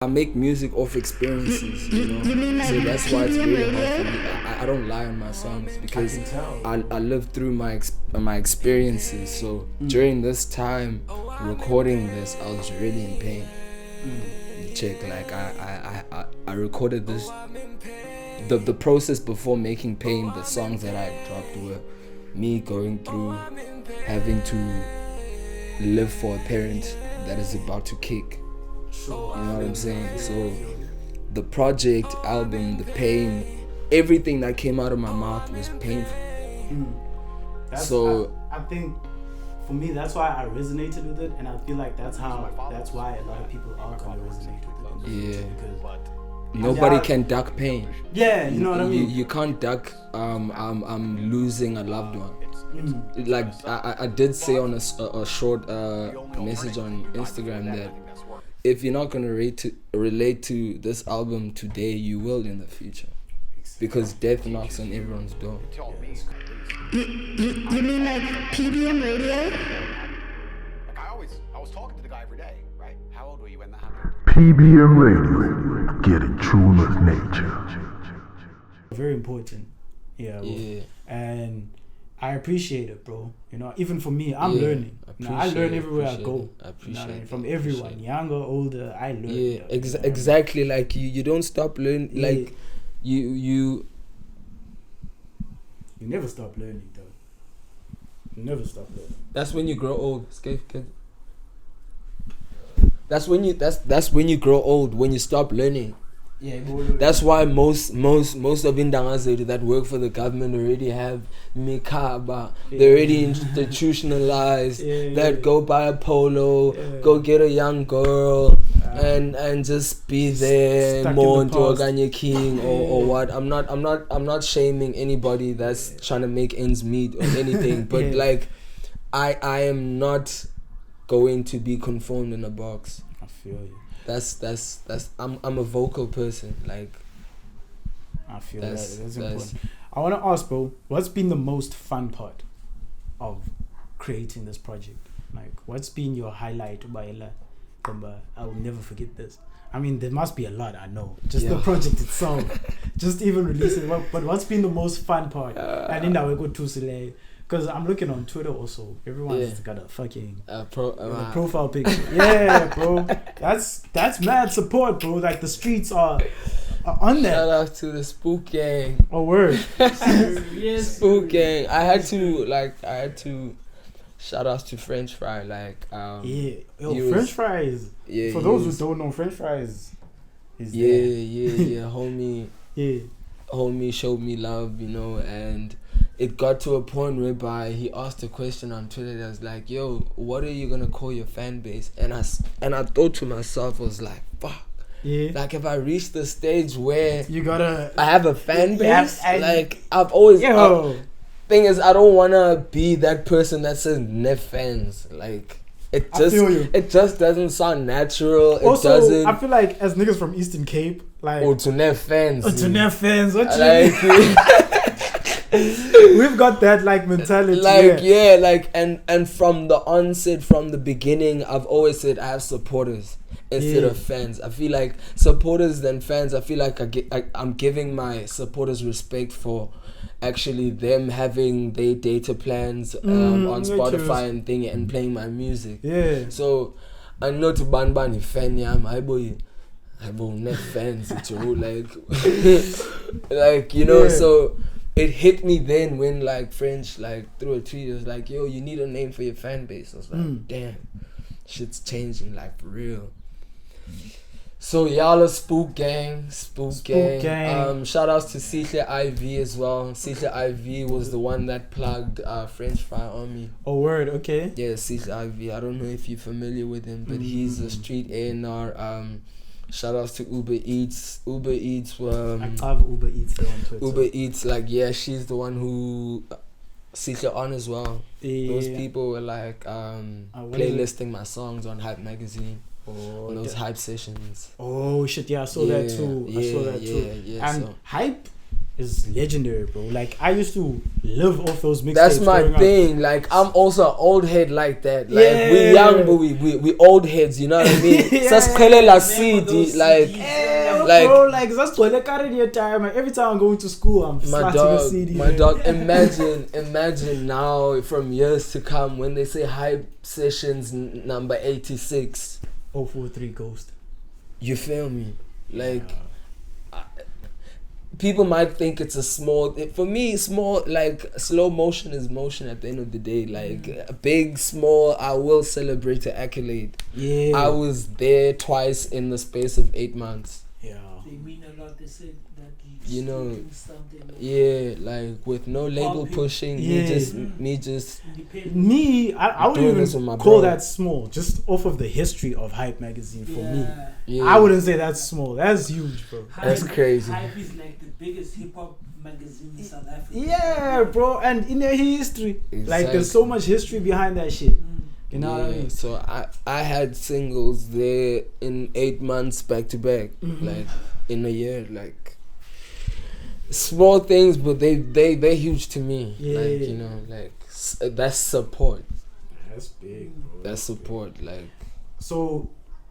I make music off experiences, you know. So that's why it's really hard for me. I don't lie on my songs because I lived through my experiences. So during this time recording this, I was really in pain. Check, like I recorded this. The process before making Pain, the songs that I dropped were me going through having to live for a parent that is about to kick. You know what I'm saying? So the project, album, the pain, everything that came out of my mouth was painful. I think for me that's why I resonated with it, and I feel like that's why a lot of people are gonna resonate with it. Yeah. Because nobody can duck pain. Yeah, you know what I mean? You can't duck I'm losing a loved one. Like I did say on a short message on Instagram that if you're not gonna relate to this album today, you will in the future, because death knocks on everyone's door. You mean like PBM radio? I was talking to the guy every day, right? How old were you when that happened? PBM radio, getting true with nature. Very important. Yeah. And I appreciate it, bro. You know, even for me, I'm learning. I learn everywhere I go. I appreciate it. From everyone, younger, older, I learn. Yeah, exactly. Like you don't stop learning. Yeah. Like you never stop learning, though. You never stop learning. That's when you grow old. That's when you grow old, when you stop learning. Yeah, that's why most of Indangazeli that work for the government already have mikaba. They're already institutionalized. That go buy a polo, go get a young girl, and just be there, mourn to Oganya King or what. I'm not shaming anybody that's trying to make ends meet or anything, but like I am not going to be conformed in a box. I feel you. That's I'm a vocal person. Like I feel that's important. I want to ask, bro, what's been the most fun part of creating this project? Like, what's been your highlight, Baila? I will never forget this. I mean, there must be a lot. I know, just the project itself, just even releasing. But what's been the most fun part? And then we go to Sile. Because I'm looking on Twitter also. Everyone's got a fucking profile picture. Yeah, bro. That's mad support, bro. Like, the streets are on there. Shout out to the Spook Gang. Oh, word. Yes. Spook Gang. I had to shout out to French Fry. Like, French Fries. Yeah. For those who don't know, French Fries is yeah. Homie. Yeah. Homie showed me love, you know, and it got to a point whereby he asked a question on Twitter that was like, yo, what are you gonna call your fan base? And I thought to myself, I was like, fuck. Yeah. Like, if I reach the stage where I have a fan base, like, I've always thing is, I don't wanna be that person that says net fans. Like, it just doesn't sound natural. Also, it doesn't. I feel like as niggas from Eastern Cape, like to net fans. To net fans, what you mean? We've got that like mentality. Like and from the onset, from the beginning, I've always said I have supporters instead of fans. I feel like supporters than fans. I feel like I'm giving my supporters respect for actually them having their data plans on Spotify and thing and playing my music. Yeah. So I'm not a ban fan, yeah, my boy. I won't net fans like you know. So it hit me then when like French like threw a tweet. It was like, yo, you need a name for your fan base. I was like, damn, shit's changing like for real. So y'all are Spook Gang. Shout outs to Sihle IV as well. Sihle IV was the one that plugged French Fry on me. Oh, word, okay. Yeah, Sihle IV. I don't know if you're familiar with him, but he's a street A&R. Shout outs to Uber Eats. I have Uber Eats there on Twitter. Uber Eats, like, yeah, she's the one who Sihle on as well. Yeah. Those people were like playlisting my songs on Hype Magazine. On those hype sessions. Oh shit, yeah, I saw that too. Yeah, and so. Hype is legendary, bro. Like I used to live off those mixtapes. That's my thing. Like I'm also an old head like that. Like we young, but we old heads. You know what I mean? Sasqhelela CD, like bro, like that's toilet card your time. Like, every time I'm going to school, I'm slotting a CD. My dog. Imagine now from years to come when they say hype sessions number 86. 043Ghxst. You feel me? Like. People might think it's a small. For me, small, like slow motion is motion. At the end of the day, like big, small, I will celebrate the accolade. Yeah, I was there twice in the space of 8 months. Yeah, they mean a lot. They said that you know, something. yeah, like with no label pushing, me just I wouldn't even call that small. Just off of the history of Hype magazine for me. Yeah. I wouldn't say that's small. That's huge, bro. That's crazy. Hype is like the biggest hip hop magazine in South Africa. Yeah, bro. And in their history, like there's so much history behind that shit. You know what I mean? So I had singles there in 8 months back to back, like in a year, like small things, but they're huge to me. Yeah. Like you know, like that's support. That's big, bro. That's support, like. So.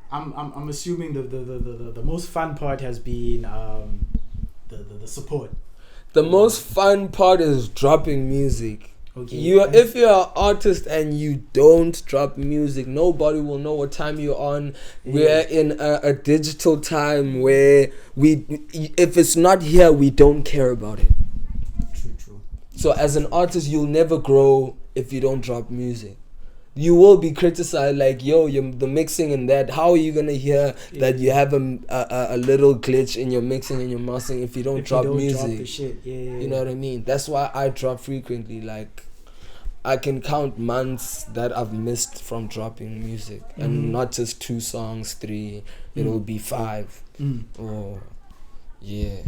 I'm assuming the most fun part has been the support. The most fun part is dropping music. Okay. If you're an artist and you don't drop music, nobody will know what time you're on. Yeah. We're in a digital time where if it's not here, we don't care about it. True. So as an artist, you'll never grow if you don't drop music. You will be criticized like, yo, the mixing and that. How are you gonna hear that you have a little glitch in your mixing and your mastering if you don't drop music? Drop the shit. Yeah. You know what I mean? That's why I drop frequently. Like, I can count months that I've missed from dropping music, and not just 2 songs, 3. It'll be 5. Or yeah.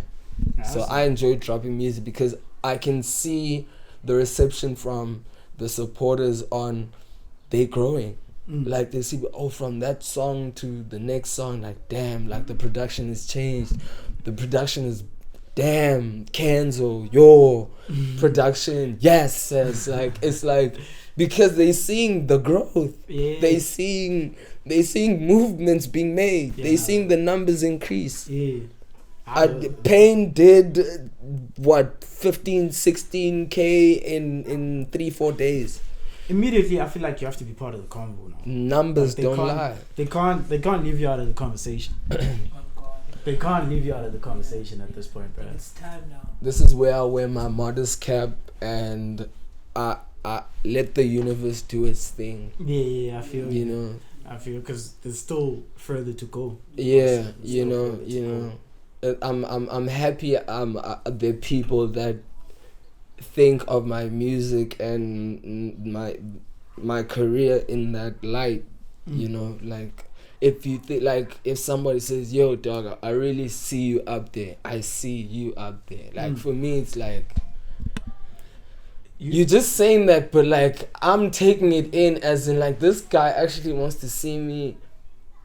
So I enjoy dropping music because I can see the reception from the supporters on. They growing. Like they see, from that song to the next song, like damn, like the production has changed. The production is damn, Kenzx, yo, production, yes. It's like because they seeing the growth. Yeah. They seeing movements being made. Yeah. They seeing the numbers increase. Yeah. Pain did what 15-16K in 3-4 days. Immediately, I feel like you have to be part of the convo now. Numbers don't lie. They can't leave you out of the conversation. They can't leave you out of the conversation at this point, bro. It's time now. This is where I wear my modest cap and I let the universe do its thing. Yeah, I feel. You know. I feel because there's still further to go. Yeah, you know. I'm happy. There are people that think of my music and my career in that light. You know, like if you think, like if somebody says, yo dog, I really see you up there, I see you up there, like for me it's like you're just saying that, but like I'm taking it in as in like this guy actually wants to see me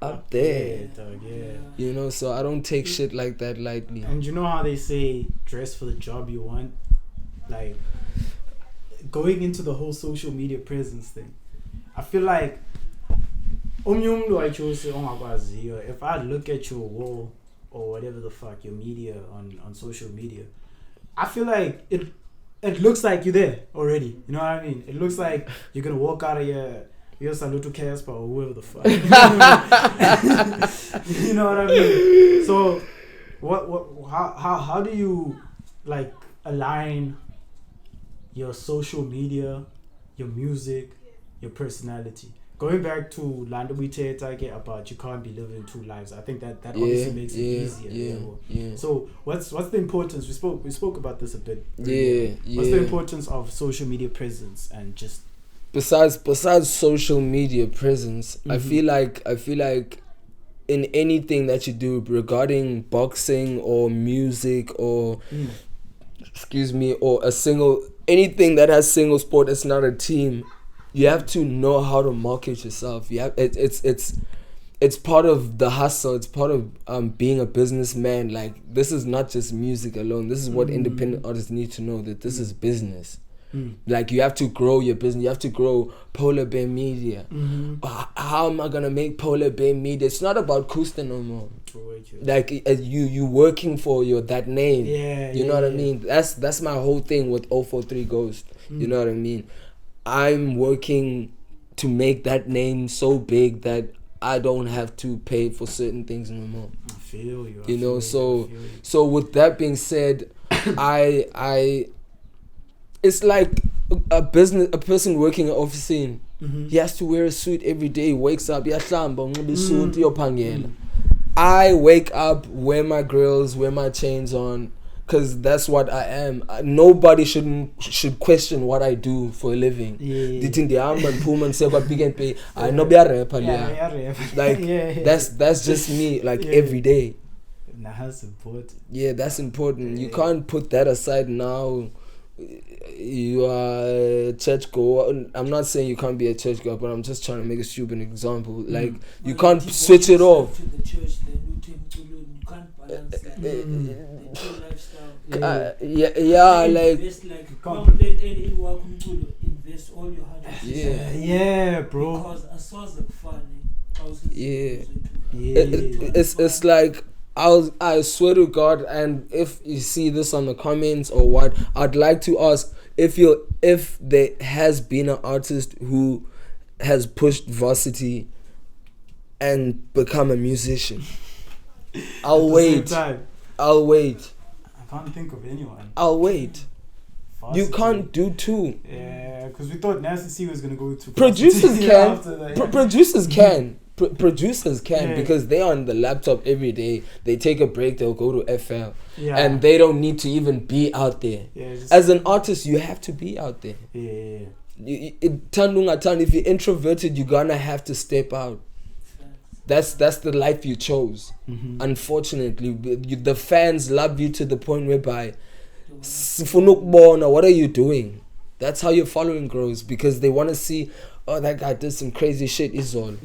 up there, dog, yeah. You know, so I don't take shit like that lightly. And you know how they say dress for the job you want? Like going into the whole social media presence thing, I feel like if I look at your wall or whatever the fuck, your media on social media, I feel like it looks like you're there already. You know what I mean? It looks like you're gonna walk out of your Saluto Casper or whoever the fuck. You know what I mean? So how do you like align your social media, your music, your personality? Going back to Lando we about you can't be living 2 lives. I think that obviously makes it easier. Yeah. So what's the importance? We spoke about this a bit earlier. What's the importance of social media presence and just besides social media presence? I feel like in anything that you do regarding boxing or music or or anything that has single sport, it's not a team. You have to know how to market yourself. You have it's it's part of the hustle. It's part of being a businessman. Like, this is not just music alone. This is what independent artists need to know, that this is business. Like, you have to grow your business. You have to grow Polar Bear Media. How am I gonna make Polar Bear Media? It's not about Kusta no more. Like, you working for that name. You know what I mean? That's my whole thing with 043Ghxst. You know what I mean? I'm working to make that name so big that I don't have to pay for certain things no more. I feel you. You know, so with that being said, I it's like a person working at office. He has to wear a suit every day. He wakes up, I wake up, wear my grills, wear my chains on, because that's what I am. Nobody should question what I do for a living. I know be a rapper. Like, that's just me. Like, every day. That's important. Yeah, that's important. You can't put that aside now. You are a church goer. I'm not saying you can't be a church goer, but I'm just trying to make a stupid example. Like, you can't switch it off. To the church, then you can't balance that. The true lifestyle. Like, invest, like, don't let any work invest all your heart. Yeah, bro. Because a source of fun. It's like, I swear to God, and if you see this on the comments or what, I'd like to ask if there has been an artist who has pushed varsity and become a musician. I'll wait. I can't think of anyone. I'll wait. Varsity. You can't do two. Yeah, because we thought Nasty C was gonna go to producers varsity can. after that. Producers can. Producers can, because they're on the laptop every day. They take a break, they'll go to FL, and they don't need to even be out there. As an artist, you have to be out there. If you're introverted, you're gonna have to step out. That's the life you chose. Unfortunately, the fans love you to the point whereby, what are you doing? That's how your following grows, because they want to see, oh, that guy did some crazy shit, is all.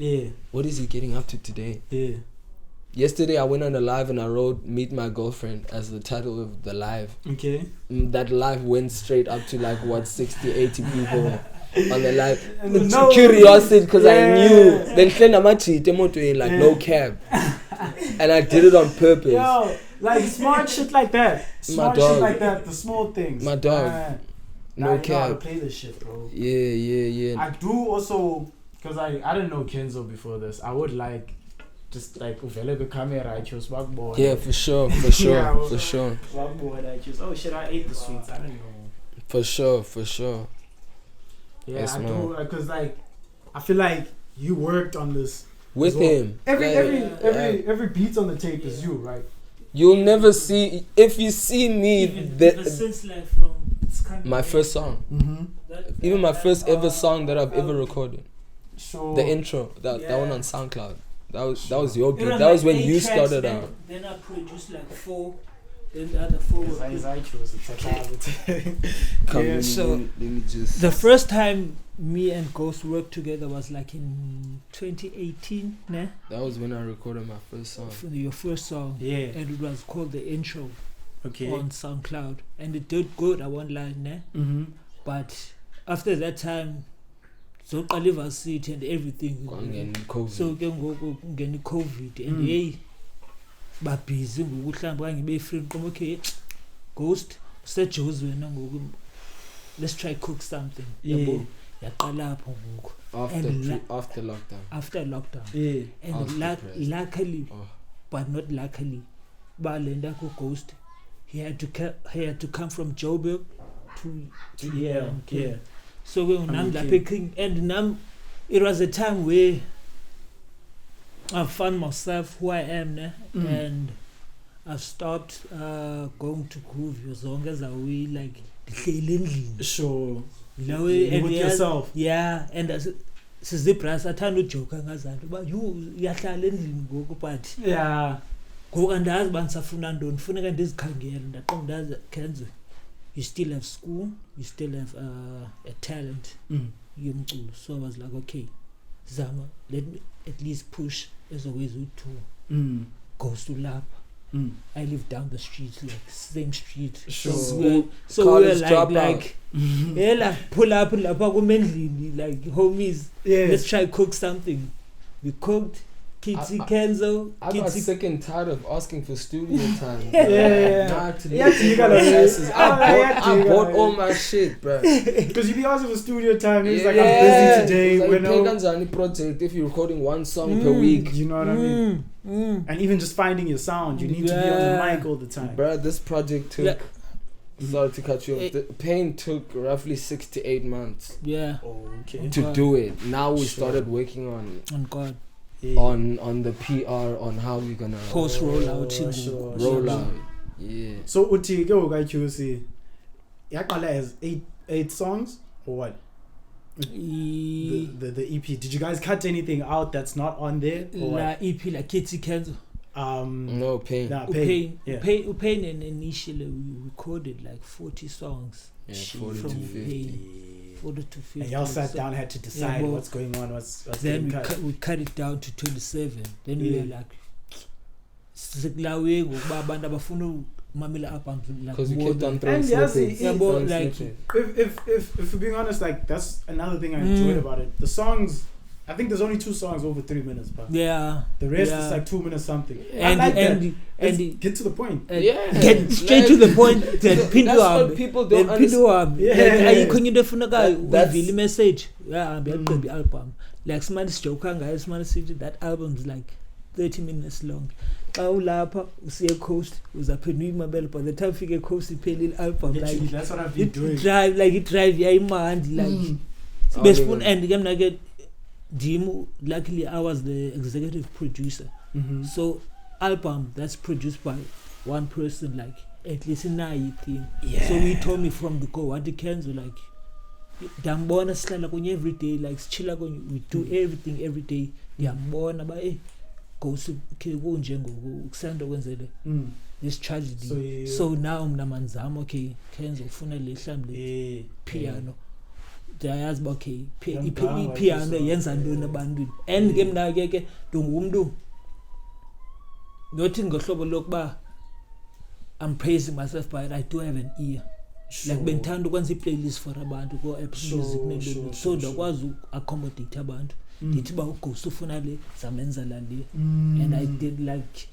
What is he getting up to today? Yesterday I went on a live and I wrote "Meet My Girlfriend" as the title of the live. That live went straight up to like 60, 80 people on the live. No curiosity, because I knew. Then like no cab, and I did it on purpose. Yo, like smart shit like that. Smart shit like that. The small things. My dog. No cap. I know how to play this shit, bro. Yeah. I do also, because I didn't know Kenzx before this. I would like, just like, the camera, I chose backboard. Yeah, for sure. Backboard, I chose. Oh shit, I ate the sweets. I didn't know. For sure. Yeah, I do, because like, I feel like you worked on this with him. Every beat on the tape is you, right? You'll never see, if you see me, since like from my first song, even my first ever song that I've ever recorded, the intro, that one on SoundCloud, that was your beat. That was when you started out. Then I produced like 4. Then the other 4 were I chose let me just. The first time me and Ghost worked together was like in 2018, nah? That was when I recorded my first song. Your first song. Yeah. And it was called The Intro. Okay. On SoundCloud. And it did good, I won't lie, nah? But after that time, so I live a city and everything. So then COVID and hey, but busy ngokuhlamba ngibe friend come okay, Ghost set Josie wena ngoku, let's try cook something. Yabo yaqala lapho ngoku after lockdown. And luckily but not luckily, balenda ko Ghost, he had to come from Joburg to here. So we nam lapha king, and it was a time where I found myself who I am now, and I've stopped going to groove as long as I will like sure. With yourself. Yeah, and sizibras athanda ujoke ngazanto ba you yahlala endlini ngoku but ngoku andazi banisafuna ntoni, funeka ndizikhangele ndaqonda ndazi Kenzx, you still have school, you still have a talent yomculo. So I was like, okay, Zama, let me at least push ezokwenza u-tour goes to Lapa. I live down the street, like same street. Sure. So we're like yeah, pull up lapha kumendlini, like homies. Yeah. Let's try cook something. We cooked. Kenzx. I got sick and tired of asking for studio time. Yeah. I bought all my shit, bro. Because you be asking for studio time, it's like, I'm busy today. Like, you know, any project, if you're recording one song per week, you know what I mean? And even just finding your sound, you need to be on the mic all the time. bro. This project took. Sorry to cut you off. The pain took roughly 6 to 8 months. Yeah. Okay. To do it. Now we started working on. On God. Yeah. On the PR, on how we're gonna Post rollout. roll out. Yeah. So uthi ke ukaQC yaqala as 8 songs or what? The EP. Did you guys cut anything out that's not on there? Or La what? EP like Kenzx. No pain. Nah, Pain. Yeah. Pain and initially we recorded like 40 songs. Yeah, 40 from to 50. Pain. 40 to 50. And y'all sat down, had to decide well, what's going on, what's then getting cut. we cut it down to 27. Then we were like, sekulawe ngokuba abantu abafuna umamela album like Because we more kept on than- throwing And yes, snippets. Yeah, but throwing like- snippets. If we're being honest, like that's another thing I enjoyed about it. The songs, I think there's only 2 songs over 3 minutes, but Yeah. the rest yeah. is like 2 minutes something. I And like that. and Let's and get to the point. get straight to the point. Then That's what people don't understand. Yeah. ayikho into efunekayo That's- uvile message yeah ngiyaqeda album like smart joke ngayo smart city that album is like 30 minutes long xa ulapha usiye coast uzaphendwa imabele by the time ufike coast iphelile album Literally, like that's what I've been it doing. drive yayimandi like besifuna and ke mina ke Dim, luckily I was the executive producer. So album that's produced by one person, like at least in a thing. Yeah. So he told me from the go what the Kenzx like dambona sihlala kunye every day, like chilla kunye, we do everything every day. Yambona ba go ke kunje ngoku kusanda kwenzele this tragedy. So now mna manzama okay Kenzx ufuna le mhlambe piano. Ndiyayazi uba okay ipiano yenza ntoni ebantwini and ke mna ke ndingumntu nothi ngohlobo lokuba I'm praising myself but I do have an ear. Like bendithanda ukwenza i-playlist for abantu ko-Apple Music nento so ndakwazi uku-accommodate abantu ndithi uba uGhost ufuna le zamenza la le and I did like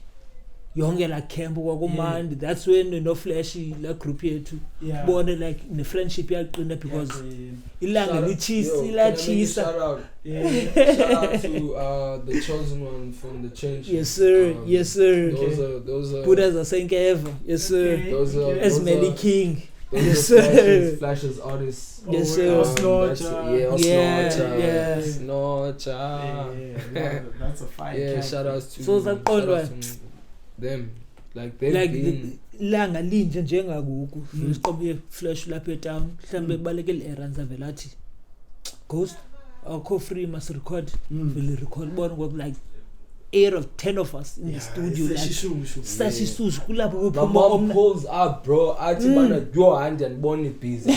yonke la camp kwakumandi. That's when no flashy la group yethu bone like ne friendship yaqina because ilanga lichisi la chisa. Shout out to the chosen one from the church. Yes sir. Yes sir. Those are Buddha's Asenkeva. Yes sir. those are Esmeli King. those Yes, are sir. Flashes artists. Yes sir. That's a fine. Yeah, shout outs to So that all right. them. Like they've Like been langa linje njengakuku siqobe flash lapha etown mhlambe balekele errands avela athi Ghost akho free must record will record bona ngoku like 8 of 10 of us in the studio like such isusu kulapho my kuphuma mom pulls up, bro. Athi bana your hand and bone busy.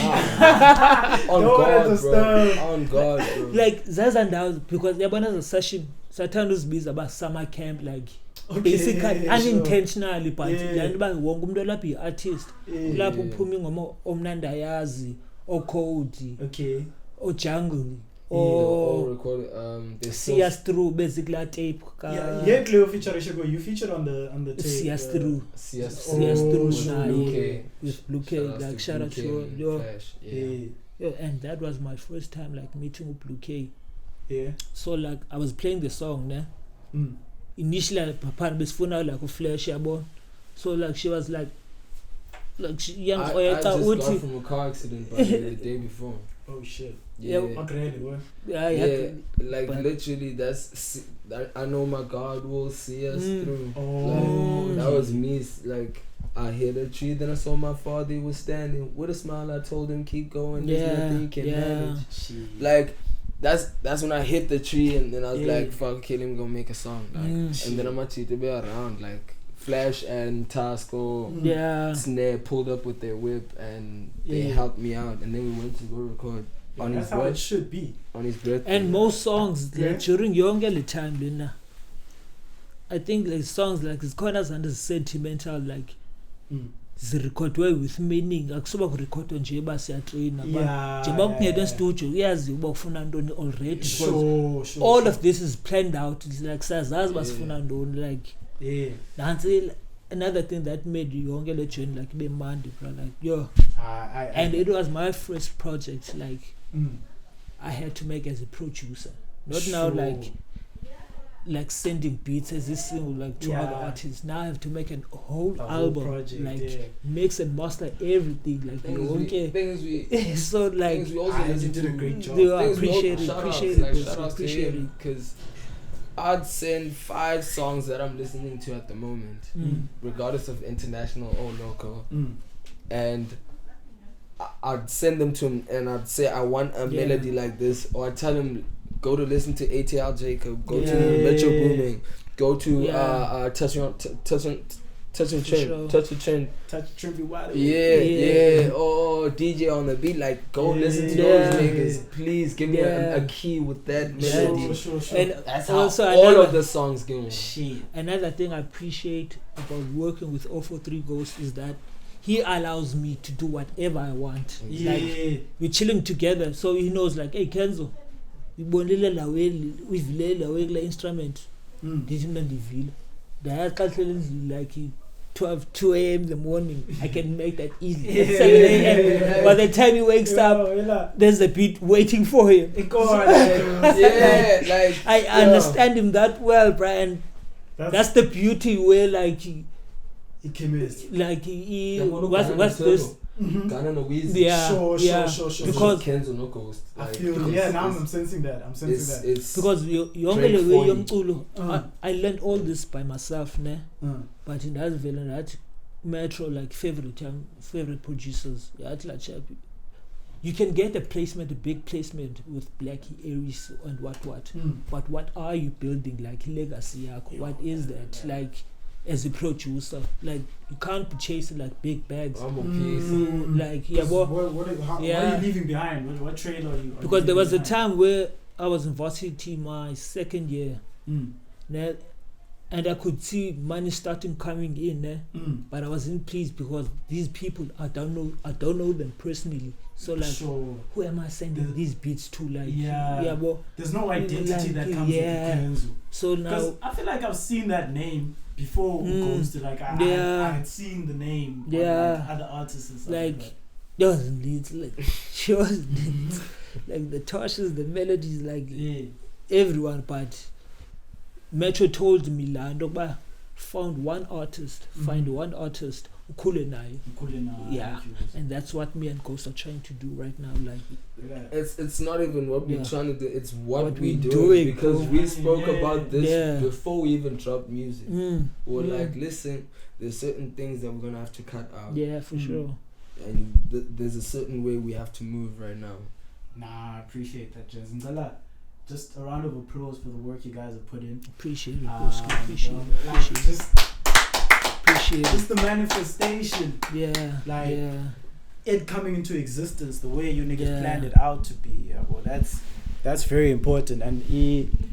On God, bro. On God, bro. like zaza ndawo because yabona za session sathanda uzibiza ba summer camp like basically unintentionally but yani ba wonke umuntu lapha i-artist lapho uphuma ingoma omnandayazi o-code o jungle all recorded they see us through basically a tape Cleo feature you featured on the tape. see us through with Blue K like shout out to yo and that was my first time like meeting with Blue K. So like I was playing the song ne initially papa besifuna like uflash yabo so like she was like she young I just got from a car accident by the day before. Oh shit. Yeah. Like literally that's I know my God will see us through. Like, that was me. Like I hit a tree, then I saw my father, he was standing with a smile. I told him keep going, there's nothing you can manage. Like that's when I hit the tree, and then I was like, fuck, kill him, gonna make a song. Like, and then I'm actually to be around like Flash and Tasco, Snare pulled up with their whip, and they helped me out, and then we went to go record on his how it should be. On his birthday. And most songs like during younger time, Lina, I think like songs like zikhona and sentimental like zirekhodwe with meaning akusoba kurekhodwa nje basiyatraina njengoba kungena studio uyazi uba ufuna ntoni already sure. All of this is planned out. It's like sazazi basifuna ntoni like nansi another thing that made yonke le journey like be mandi bro like yo and it was my first project like I had to make as a producer, not now like sending beats as this single like to other artists. Now I have to make a whole album project, like mix and master everything like so like you did a great job. Appreciate it because I'd send 5 songs that I'm listening to at the moment, regardless of international or local, and I'd send them to him and I'd say I want a melody like this, or I'd tell him go to listen to ATL Jacob, go to Metro Booming, go to Touch the Trend, be wild. or DJ on the beat, like go listen to those niggas, please give me a key with that melody. Sure. And that's how also all of the songs go. Another thing I appreciate about working with 043Ghxst is that he allows me to do whatever I want. Like we're chilling together, so he knows like, hey Kenzo, ibonile la wivile la kule instrument. Did you know the ville? Like 2 a.m. in the morning, I can make that easy. At 7 a.m. By the time he wakes up, there's a beat waiting for him. I understand him that well, Brian. That's the beauty where like he came in. Like what's this? Sure. Because Kenzx no Ghost. Now I'm sensing that. It's because you I learned all this by myself, ne? But in that villain, that Metro like favorite producers. You can get a big placement with Blackie, Aries, and what. But what are you building? Like legacy, what is that? Like as a producer, like you can't be chasing like big bags. Like what are you leaving behind? What trail are you? Because there was a time where I was in varsity my second year, and I could see money starting coming in, but I wasn't pleased because these people I don't know them personally. So like, who am I sending these beats to? Like, there's no identity that comes with Kenzx. So now I feel like I've seen that name before Ghost. Like I had seen the name on like other artists and stuff like there was leads like she was like the touches, the melodies, like everyone. But Metro told me like find one artist ukhule naye. And that's what me and Ghost are trying to do right now. Like it's not even what we're trying to do, it's what we're doing, because we spoke about this before we even dropped music. We're like, listen, there's certain things that we're gonna have to cut out. For sure. And there's a certain way we have to move right now. I appreciate that, Jez. Just a round of applause for the work you guys have put in. Appreciate it. Just the manifestation. It coming into existence the way you niggas planned it out to be. Well, that's very important. And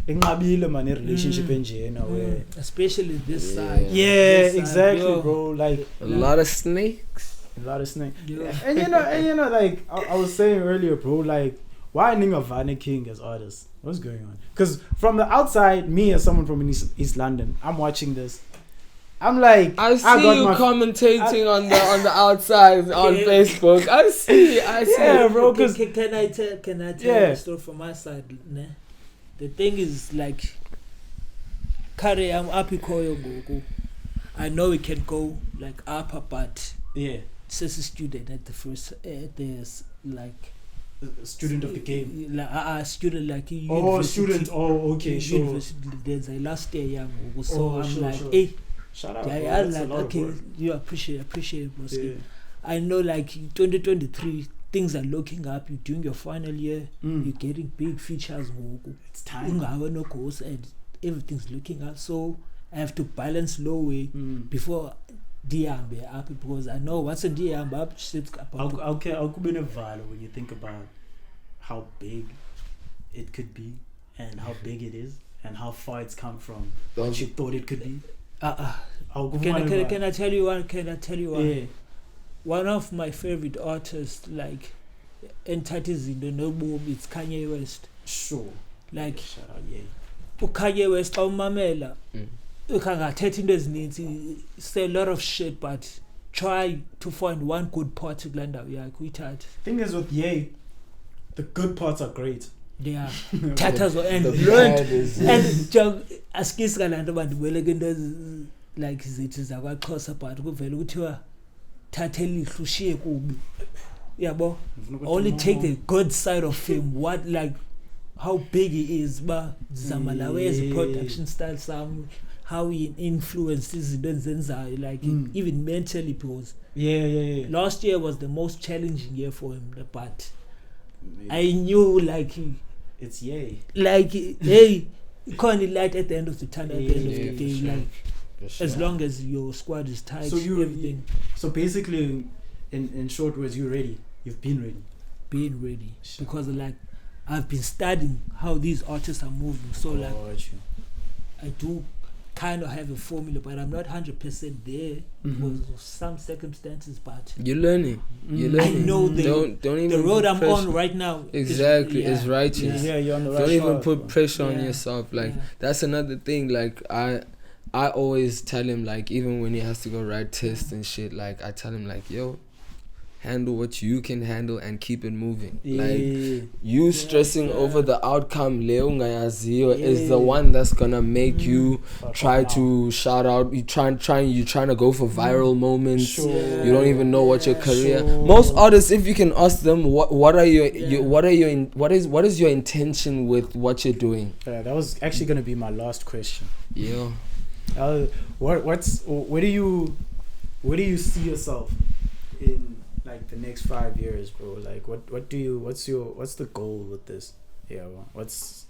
relationship where especially this side. Exactly, bro. Like a lot of snakes. And you know, like I was saying earlier, bro, like why Ningavane King as artists? What's going on? Because from the outside, me as someone from East London, I'm watching this. I'm like, I see you commentating on the outside on Facebook. I see. Yeah, bro. Can I tell a story from my side? Ne? The thing is like, Kare, I'm happy Koyo Goku. I know it can go like upper, but since a student at the first, there's like. Student of the game. Like student like student. Okay, sure. University, there's a last year young. So I'm like, hey. Shout out. I like, okay, you appreciate it, I know like 2023 things are looking up. You're doing your final year, you're getting big features. It's time. And everything's looking up. So I have to balance low way before Diambe up, because I know once a Diambe up, shit's about. Okay, I'll be in a value when you think about how big it could be and how big it is. and how far it's come from what you thought it could be? Can I tell you one? Yeah. One of my favorite artists, like, entities in the noble, it's Kanye West. Sure. Like, Shout out, yeah. Kanye West, umamela. Ukangathetha into ezininzi, say a lot of shit, but try to find one good part to blend out. Yeah, uyithathe. Thing is with Ye, the good parts are great. Yeah, tatas and The learned bad is- and askisa la nto bandibeleke into like zethu zakwaXhosa but kuvela ukuthiwa thatha elihlu ushiye kubi. Yabo, only take the good side of him, what, like, how big he is, ba zama lawe as a production style, some how he influenced izinto enzenzayo, like even mentally, because Yeah. last year was the most challenging year for him, but I knew, like, It's Ye. like, hey, you can't light at the end of the tunnel at the end of the day, for sure. like, For sure. as long as your squad is tight, So everything, So basically, in short words, you're ready. You've been ready. being ready, Sure. because, like, I've been studying how these artists are moving, so, like, Got you. I do kind of have a formula, but I'm not 100% there because of some circumstances, but You're learning. You're learning. I know don't even the road put I'm pressure. on right now Exactly, is, it's righteous. Yeah, you're on the right Don't even path, put bro. pressure on Yeah. yourself. Like, Yeah. that's another thing. Like, I always tell him, like, even when he has to go write tests and shit, like, I tell him, like, yo, handle what you can handle and keep it moving. Like, you stressing over the outcome, Leo Ngayazio, is the one that's gonna make you try to shout out. You trying to go for viral moments. Sure. You don't even know what your career. Sure. Most artists, if you can ask them, what is your intention with what you're doing? That was actually gonna be my last question. Yeah. Where do you see yourself in, like, the next 5 years, bro? Like, what's the goal with this? Yeah, what's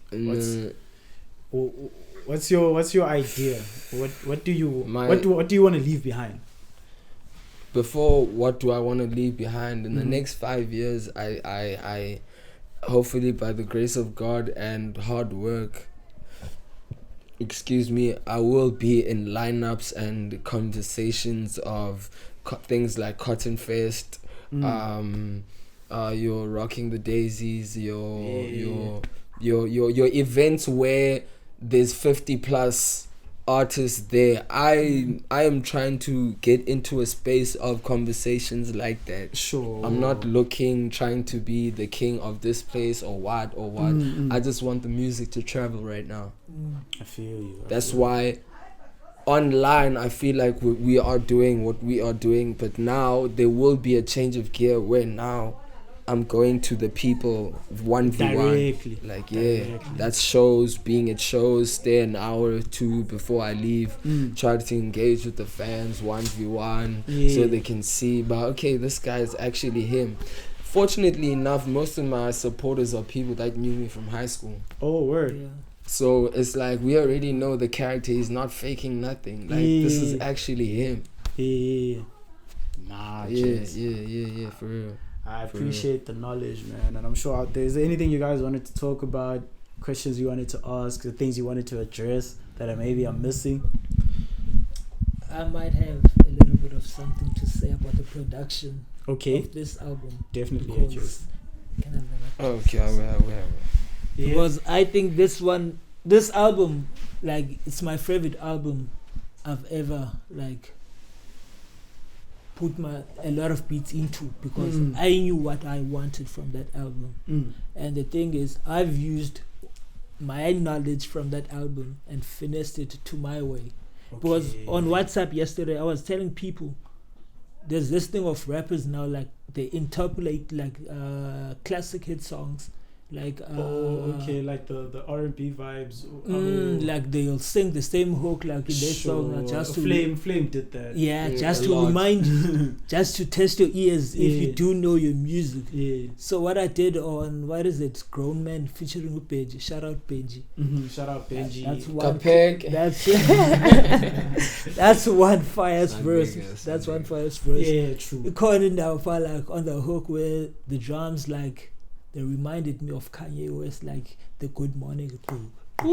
your idea? What do you want to leave behind? Before, what do I want to leave behind in the next 5 years? I hopefully, by the grace of God and hard work, I will be in lineups and conversations of things like Cotton Fest, you're rocking the daisies, your events where there's 50 plus artists there. I am trying to get into a space of conversations like that. Sure. I'm not trying to be the king of this place or what. I just want the music to travel right now. I feel you. That's why online I feel like we are doing what we are doing, but now there will be a change of gear where now I'm going to the people 1v1. Directly. Like, yeah, that's shows, being at shows, stay an hour or two before I leave, try to engage with the fans 1v1 so they can see, but okay, this guy is actually him. Fortunately enough, most of my supporters are people that knew me from high school. Oh, word. yeah. So it's like we already know the character. He's not faking nothing. Like, this is actually him. Yeah. Yeah, for real. I appreciate the knowledge, man, and I'm sure out there, is there anything you guys wanted to talk about, questions you wanted to ask, the things you wanted to address that I'm missing? I might have a little bit of something to say about the production of this album. Definitely. Because, can I have the mic? Okay, well. Because I think this album, like, it's my favorite album I've ever, like, put a lot of beats into, because I knew what I wanted from that album. And the thing is, I've used my knowledge from that album and finessed it to my way. Because on WhatsApp yesterday, I was telling people there's this thing of rappers now, like, they interpolate, like, classic hit songs, like like the R&B vibes. Like, they'll sing the same hook, like, in their song, just to Flame did that. just to remind you, just to test your ears if you do know your music. So what I did on, what is it, Grown Man featuring Benji, shout out Benji. Shout out Benji. That's one fire's verse. That's one fire's verse. Yeah, true. According now, like, on the hook where the drums, like, they reminded me of Kanye West, like the Good Morning Group. So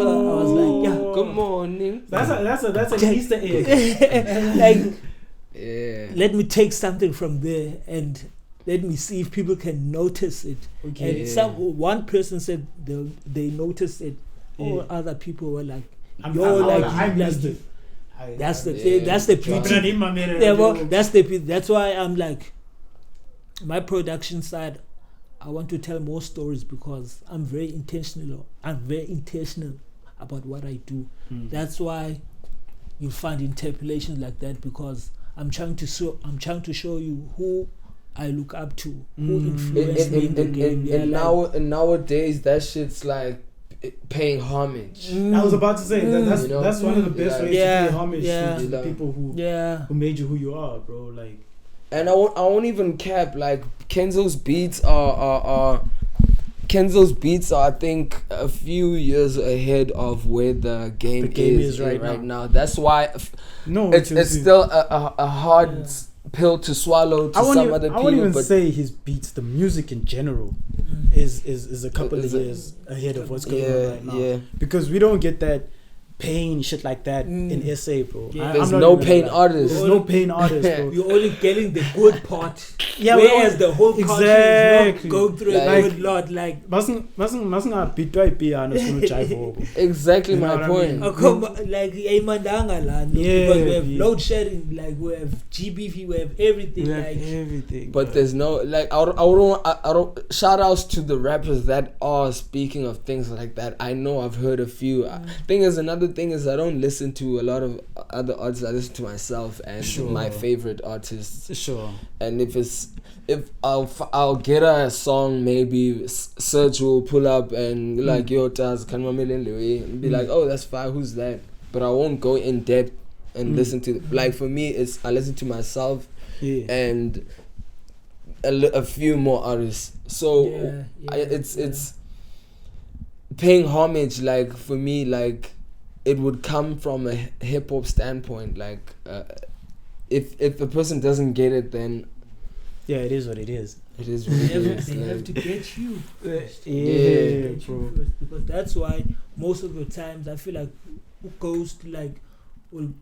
I was like, yeah, good morning. That's an Easter egg. like, Yeah. let me take something from there and let me see if people can notice it. Okay. And one person said they noticed it. All Yeah. other people were like, I missed it. that's the thing. That's the beauty. Yeah, well, that's why I'm like, my production side, I want to tell more stories because I'm very intentional about what I do. That's why you find interpolations like that, because I'm trying to show you who I look up to, who influenced me in the game. And nowadays that shit's like paying homage. I was about to say that's one of the best ways to pay homage to the like, people who made you who you are, bro. Like, and I won't even cap, like Kenzx's beats are I think a few years ahead of where the game is right now. That's why it's still a hard pill to swallow to some other people. I wouldn't even say his beats, the music in general is a couple of years ahead of what's going on right now. Yeah. Because we don't get that Pain shit like that in SA, bro. Yeah. There's no Pain artists. There's no Pain artists, bro. You're only getting the good part. Yeah, whereas the whole country is not going through a good lot. Like, exactly my point. Like, because we have load shedding, like we have GBV, we have everything, everything. But there's no like I don't shout outs to the rappers that are speaking of things like that. I know I've heard a few. Another thing is I don't listen to a lot of other artists. I listen to myself and my favorite artists. Sure. And if I'll get a song, maybe Serge will pull up and like, yo, Taz, can and be like, oh, that's fine, who's that? But I won't go in depth and listen to like, for me it's I listen to myself and a few more artists. So it's paying homage. Like, for me, like, it would come from a hip hop standpoint. Like, if the person doesn't get it, then it is what it is. It is what it is. They have to get you first. Bro. Because that's why most of the times I feel like Ghost like will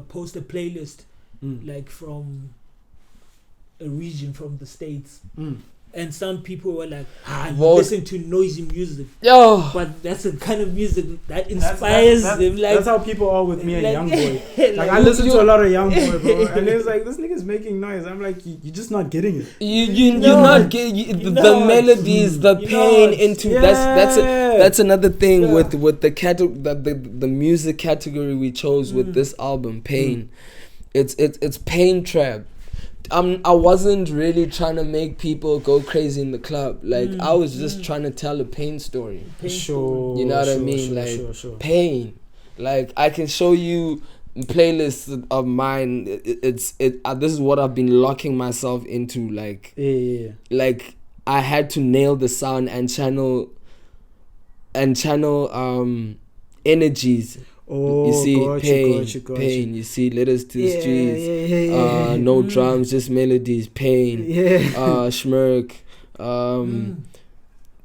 post a playlist like from a region from the States. And some people were like, listen to noisy music. Yo. But that's the kind of music that inspires them. Like, that's how people are with me and Young Boy. Like, I listen to a lot of Young Boy, bro. And it's like, this nigga's making noise. I'm like, you're just not getting it. You're not getting the melodies, the pain into that's another thing with the music category we chose with this album, Pain. It's pain trap. I wasn't really trying to make people go crazy in the club. Like, I was just trying to tell a pain story. Sure. You know what I mean? Pain. Like, I can show you playlists of mine. This is what I've been locking myself into. Like, like, I had to nail the sound and channel energies. Oh, you see, got pain. You see, letters to the streets. No drums, just melodies. Pain. Schmirk.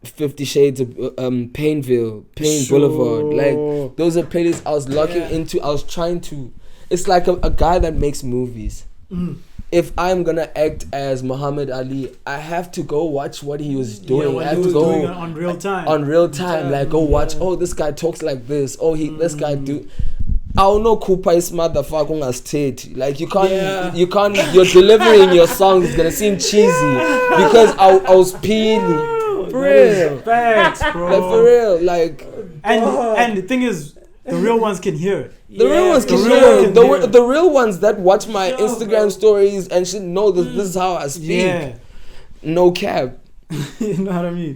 50 Shades of Painville, Pain Boulevard. Like, those are playlists I was locking into. I was trying to. It's like a guy that makes movies. If I'm gonna act as Muhammad Ali, I have to go watch what he was doing. I have to go on real time. Like, go watch. Oh, this guy talks like this. Oh, this guy do. I don't know. Kupa is motherfucker on stage. Like, you can't. You're delivering your song is gonna seem cheesy because I was peeling. For real, facts, bro. Like, for real, like. And the thing is, the real ones can hear it. The real ones can hear it. The real ones that watch my Instagram stories and should know that this is how I speak. Yeah. No cap. You know what I mean?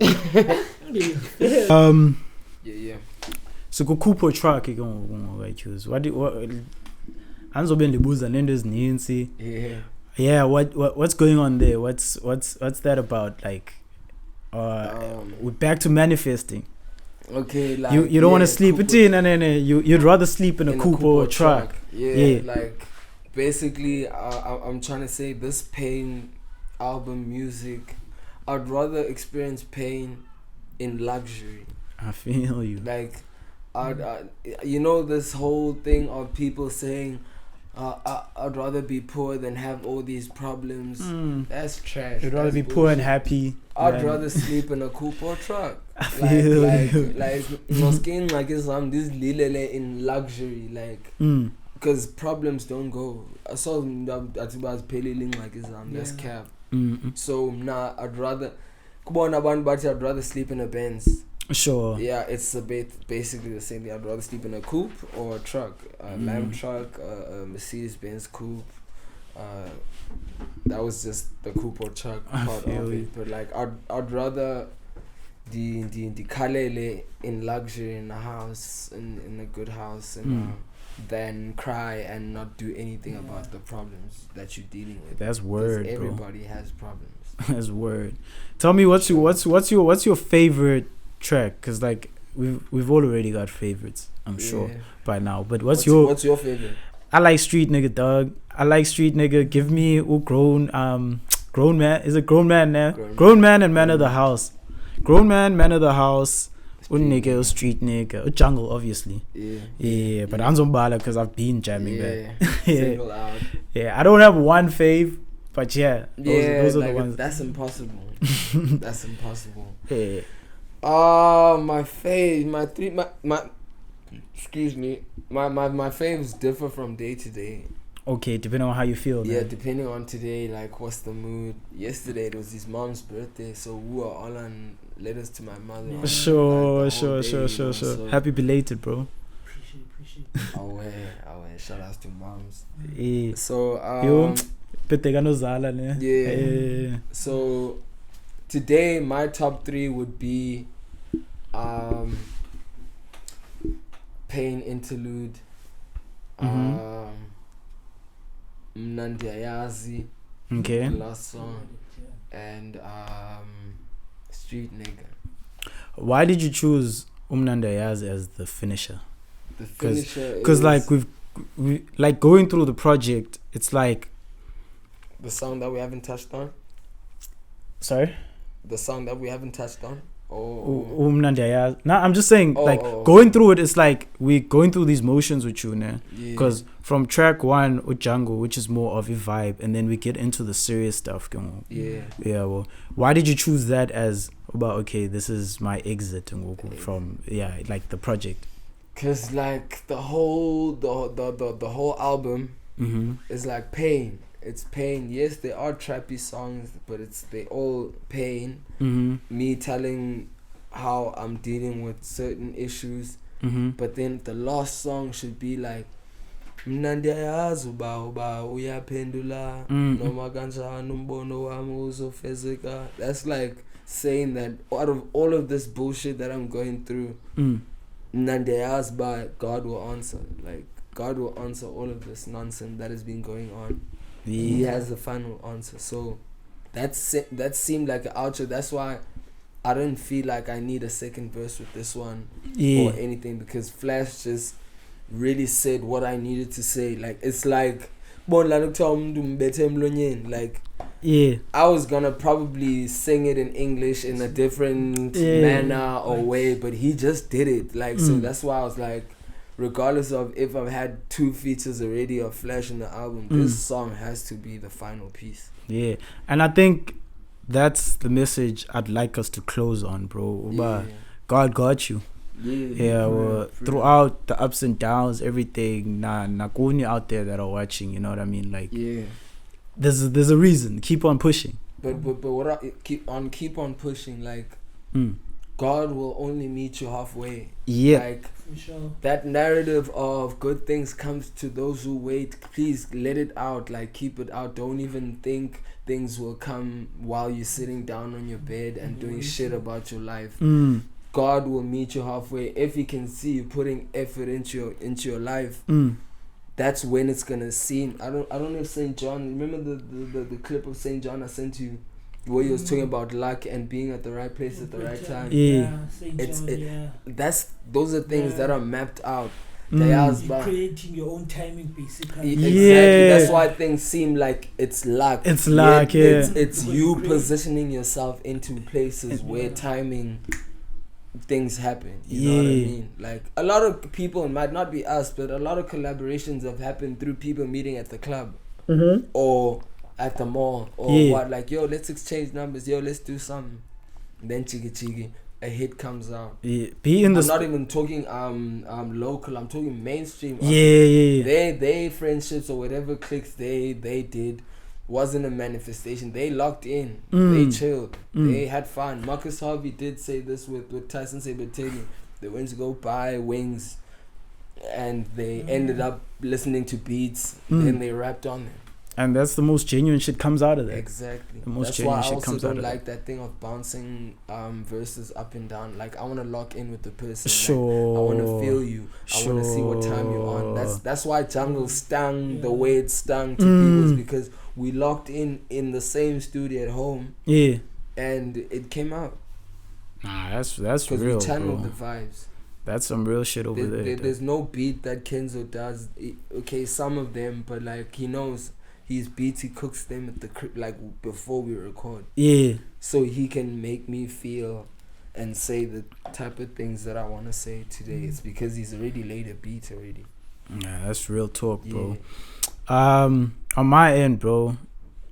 So go Kupo track what Hanzo ben libuza nendo ezininzi. Yeah, what's going on there? What's that about? Like, we're back to manifesting. Okay, like, you don't want to sleep it in, and then you'd rather sleep in a Kupo track. Yeah, like, basically, I'm trying to say this Pain album music, I'd rather experience pain in luxury. I feel you. Like, you know, this whole thing of people saying, I'd rather be poor than have all these problems. That's trash. You'd rather be poor and happy. I'd rather sleep in a coupe or truck. I feel you. Like my skin like this lilele in luxury, like because problems don't go. I saw Atiba's peliling like that's cap. So I'd rather I'd rather sleep in a Benz. Sure. Yeah, it's basically the same thing. I'd rather sleep in a coupe or a truck, a Lamb truck, a Mercedes-Benz coupe. That was just the coupe or truck part of it. But like, I'd rather the kalele in luxury in a house, in a good house, and than cry and not do anything about the problems that you're dealing with. That's word, bro. Everybody has problems. That's word. Tell me what's your favorite track? Cause like we've already got favorites, I'm sure by now. But what's your favorite? I like Street Nigga, dog. I like Street Nigga. Give me grown man. Is it grown man now? Grown man and man of the house. Grown man of the house. Nigga, Street Nigga, Jungle, obviously. Yeah. But I'm Zombala because I've been jamming that. Single out. Yeah, I don't have one fave, but those are the ones. That's impossible. That's impossible. Yeah. My fave, my faves differ from day to day. Okay, depending on how you feel. Yeah, man. depending on today, like what's the mood. Yesterday it was his mom's birthday, so we were all on letters to my mother. Sure. So Happy belated, bro. Appreciate. Away. Shout outs to moms. Yeah. So yeah. So today my top 3 would be Pain Interlude, Mnandiayazi, okay, last song, and Street Nigga. Why did you choose Umnandayazi as the finisher? The finisher because like we like going through the project, it's like the song that we haven't touched on. Sorry? The song that we haven't touched on. No, I'm just saying, going through it, it's like we're going through these motions with you now. Because from track 1, Django, which is more of a vibe, and then we get into the serious stuff. Well, why did you choose that as this is my exit from like the project? Because like the whole album is like pain. It's pain. Yes, there are trappy songs, but they all pain. Me telling how I'm dealing with certain issues. But then the last song should be like Mnandiayazi uba uyaphendula noma kanjani umbono wami uzofezeka. That's like saying that out of all of this bullshit that I'm going through, Mnandiayazi ba God will answer. Like God will answer all of this nonsense that has been going on. He has the final answer. So that seemed like an outro. That's why I didn't feel like I need a second verse with this one or anything, because Flash just really said what I needed to say. Like it's like like I was gonna probably sing it in English in a different manner or way, but he just did it. Like so that's why I was like, regardless of if I've had 2 features already of Flash in the album, this song has to be the final piece. Yeah, and I think that's the message I'd like us to close on, bro. God got you. Throughout the ups and downs, everything, nakuni out there that are watching, you know what I mean? Like, there's a reason. Keep on pushing. But what keep on pushing, like. God will only meet you halfway. Like for sure. That narrative of good things comes to those who wait. Please let it out. Like keep it out. Don't even think things will come while you're sitting down on your bed and doing shit about your life. God will meet you halfway. If He can see you putting effort into your life, that's when it's gonna seem. I don't know if St. John. Remember the clip of St. John I sent you, where he was talking about luck and being at the right place at the right time. Those are things that are mapped out. You're creating your own timing, basically. Exactly. That's why things seem like it's luck. It's luck. It's you positioning yourself into places where timing things happen. You know what I mean? Like a lot of people, it might not be us, but a lot of collaborations have happened through people meeting at the club or at the mall or what. Like, yo, let's exchange numbers. Yo, let's do something. Then chigi, a hit comes out. Yeah. I'm not even talking local. I'm talking mainstream. They friendships or whatever clicks they did wasn't a manifestation. They locked in. They chilled. They had fun. Marcus Harvey did say this with Tyson Sabatini. They went to go buy wings, and they ended up listening to beats. Then they rapped on them. And that's the most genuine shit comes out of that. Exactly. The most that's genuine why I shit also comes out don't of like that thing of bouncing verses up and down. Like, I want to lock in with the person. Sure. Like, I want to feel you. I want to see what time you're on. That's why Jungle stung the way it stung to people, is because we locked in the same studio at home. Yeah. And it came out. Nah, that's real, because we channeled the vibes. That's some real shit over there. There's no beat that Kenzo does. Okay, some of them, but like, he knows his beats, he cooks them at the crib, like before we record. Yeah. So he can make me feel and say the type of things that I want to say today. It's because he's already laid a beat already. Yeah, that's real talk, bro. On my end, bro,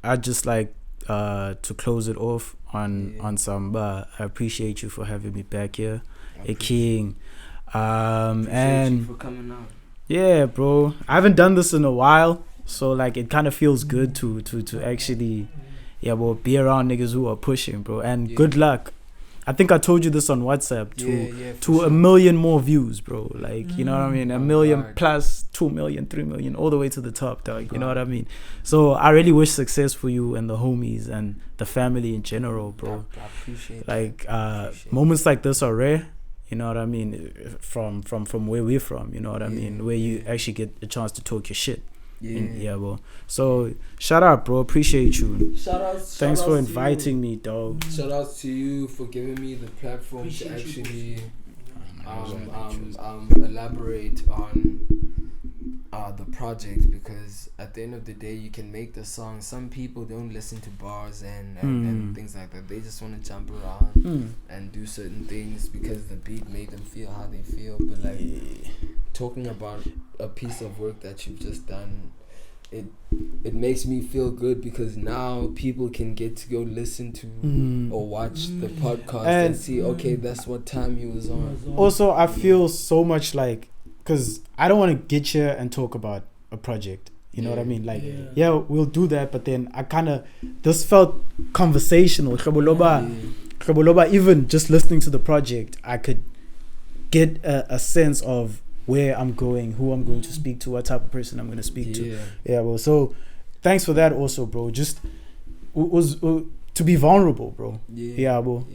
I just like to close it off on some. I appreciate you for having me back here, a king. And you for coming out. Yeah, bro. I haven't done this in a while, so like it kind of feels good to actually, be around niggas who are pushing, bro. And good luck. I think I told you this on WhatsApp to 1 million more views, bro. Like, you know what I mean? 1 million plus 2 million, 3 million, all the way to the top, dog. You know what I mean? So I really wish success for you and the homies and the family in general, bro. I appreciate like moments like this are rare. You know what I mean? From where we're from, you know what I mean? Where you actually get a chance to talk your shit. Bro. So shout out, bro. Appreciate you. Thanks for inviting me, dog. Shout out to you for giving me the platform to actually elaborate on the project, because at the end of the day, you can make the song. Some people don't listen to bars and things like that. They just want to jump around and do certain things because the beat made them feel how they feel. But like talking about a piece of work that you've just done, it makes me feel good, because now people can get to go listen to or watch the podcast and see, okay, that's what time he was on. Also, I feel so much like, because I don't want to get here and talk about a project. You know what I mean? Like, we'll do that, but then I kind of, this felt conversational. Even just listening to the project, I could get a sense of where I'm going, who I'm going to speak to, what type of person I'm going to speak to. Well, so thanks for that also, bro. Just was to be vulnerable, bro. Bro.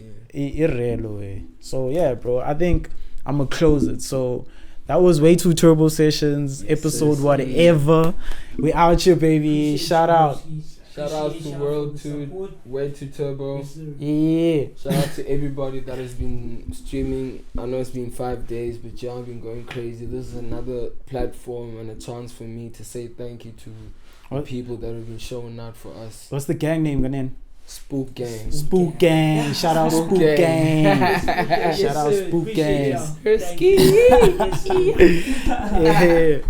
So yeah, bro, I think I'm gonna close it. So that was Way Too Turbo Sessions, episode whatever. We out here, baby. Shout out to Way Too Turbo. Shout out to everybody that has been streaming. I know it's been 5 days, but y'all have been going crazy. This is another platform and a chance for me to say thank you to the people that have been showing out for us. What's the gang name, Ganen? Spook Gang. Spook Gang. Shout out Spook Gang. Shout out Spook Gang. Gang.